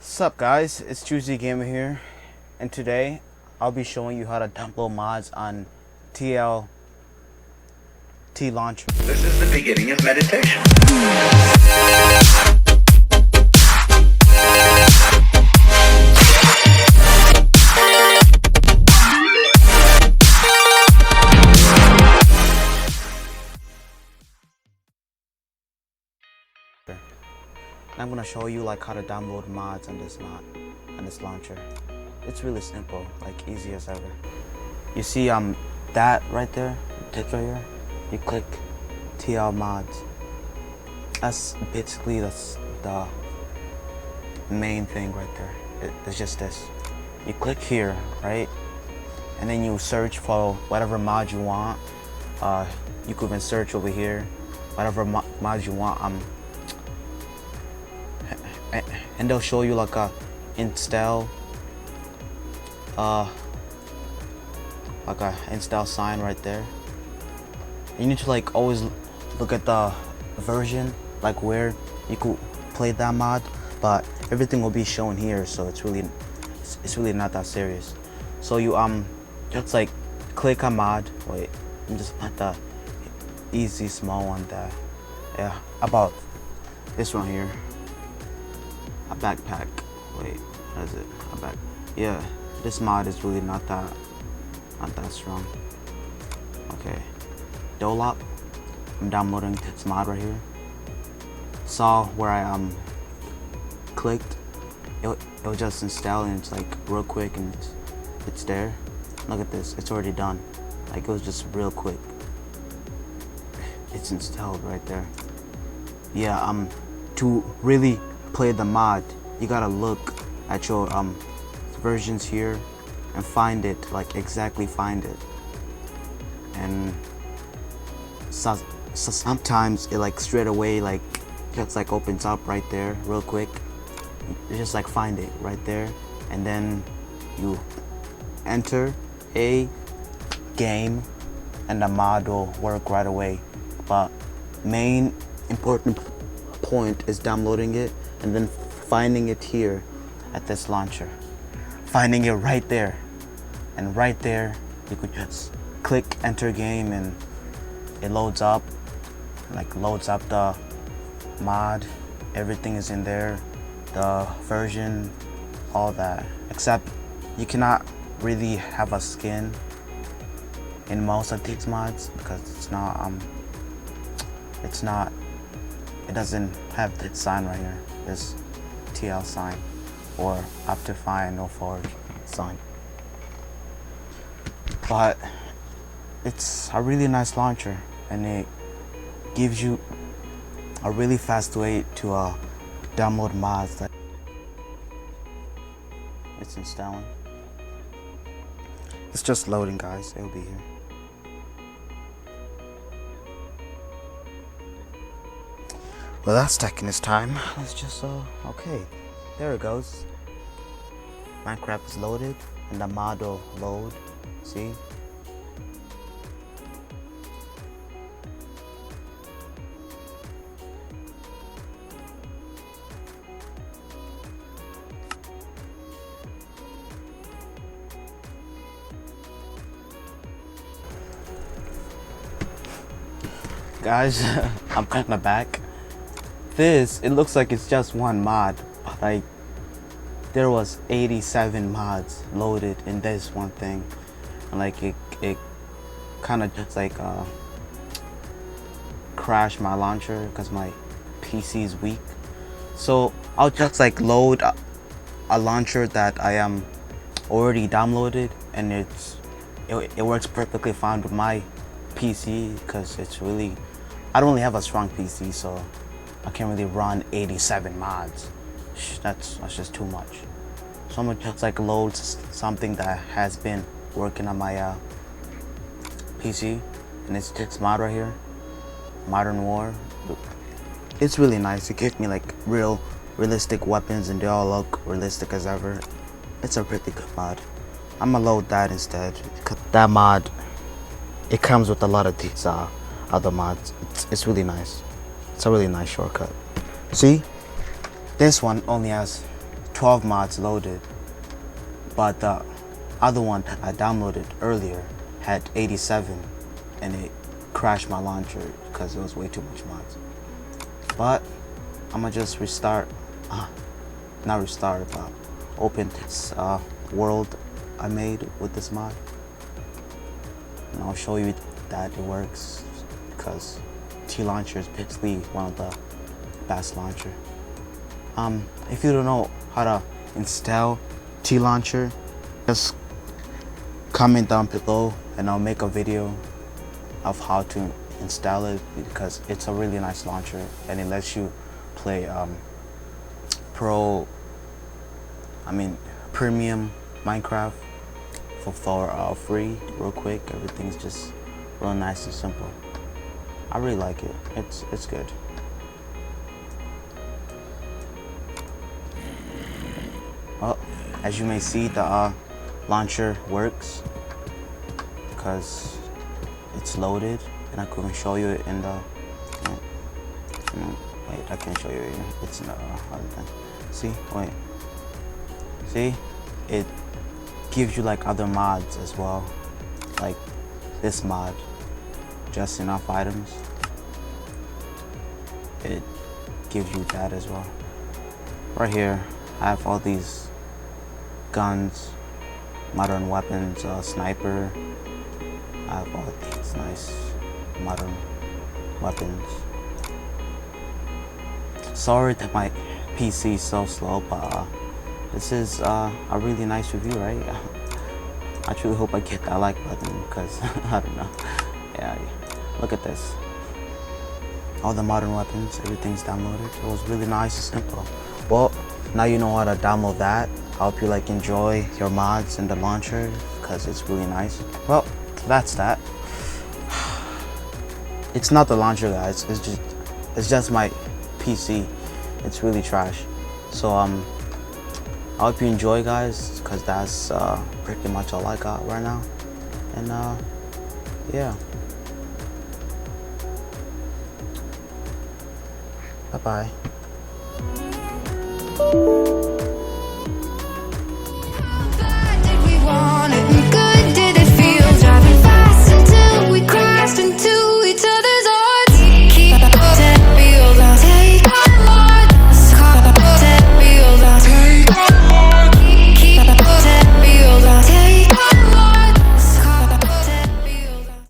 Sup guys, it's Tuesday Gamer here, and today I'll be showing you how to download mods on Tlauncher. This is the beginning of meditation. I'm gonna show you like how to download mods on this launcher. It's really simple, like easy as ever. You see that right there, text right here. You click TL mods. That's the main thing right there. It's just this. You click here, right? And then you search for whatever mod you want. You could even search over here, whatever mod you want. And they'll show you like a install sign right there. You need to like always look at the version, like where you could play that mod, but everything will be shown here, so it's really not that serious. So you just like click a mod. Wait, I'm just put the easy small one there. Yeah, about this one here. A backpack. Wait, what is it? A back. Yeah, this mod is really not that strong. Okay, Dolop. I'm downloading this mod right here. Saw where I clicked. It was just installing. It's like real quick and it's there. Look at this. It's already done. Like it was just real quick. It's installed right there. Yeah. To really play the mod, you gotta look at your versions here and find it, like exactly find it. And so sometimes it like straight away like just like opens up right there real quick. You just like find it right there, and then you enter a game and the mod will work right away. But main important point is downloading it and then finding it here at this launcher. Finding it right there. And right there, you could just click enter game and it loads up. Like loads up the mod. Everything is in there. The version, all that. Except you cannot really have a skin in most of these mods because it doesn't have this sign right here, this TL sign, or Optify no forward sign. But it's a really nice launcher, and it gives you a really fast way to download mods. That it's installing. It's just loading, guys. It'll be here. Well, that's taking its time. Let's just, okay. There it goes. Minecraft is loaded, and the mod will load. See? Guys, I'm kinda back. It looks like it's just one mod, but like there was 87 mods loaded in this one thing, and like it kind of just like crashed my launcher because my PC is weak. So I'll just like load a launcher that I am already downloaded, and it works perfectly fine with my PC because I don't really have a strong PC, so I can't really run 87 mods. That's just too much. So I'm gonna just like load something that has been working on my PC, and it's this mod right here, Modern War. It's really nice. It gives me like realistic weapons, and they all look realistic as ever. It's a pretty good mod. I'm gonna load that instead. That mod, it comes with a lot of these other mods. It's really nice. It's a really nice shortcut. See, this one only has 12 mods loaded, but the other one I downloaded earlier had 87, and it crashed my launcher because it was way too much mods. But I'm gonna just restart, not restart, but open this world I made with this mod, and I'll show you that it works, because Tlauncher is basically one of the best launcher. If you don't know how to install Tlauncher, just comment down below and I'll make a video of how to install it, because it's a really nice launcher and it lets you play premium Minecraft for free, real quick. Everything's just real nice and simple. I really like it. It's good. Well, as you may see, the launcher works because it's loaded, and I couldn't show you it in the. Wait, I can show you it. It's in the other thing. See, wait. See, it gives you like other mods as well, like this mod, just enough items. It gives you that as well. Right here, I have all these guns, modern weapons, sniper. I have all these nice modern weapons. Sorry that my PC is so slow, but this is a really nice review, right? I truly hope I get that like button, because I don't know. Yeah, look at this. All the modern weapons, everything's downloaded. It was really nice and simple. Well, now you know how to download that. I hope you like enjoy your mods in the launcher, because it's really nice. Well, that's that. It's not the launcher, guys. It's just my PC. It's really trash. So I hope you enjoy, guys, because that's pretty much all I got right now. And yeah. Bye bye.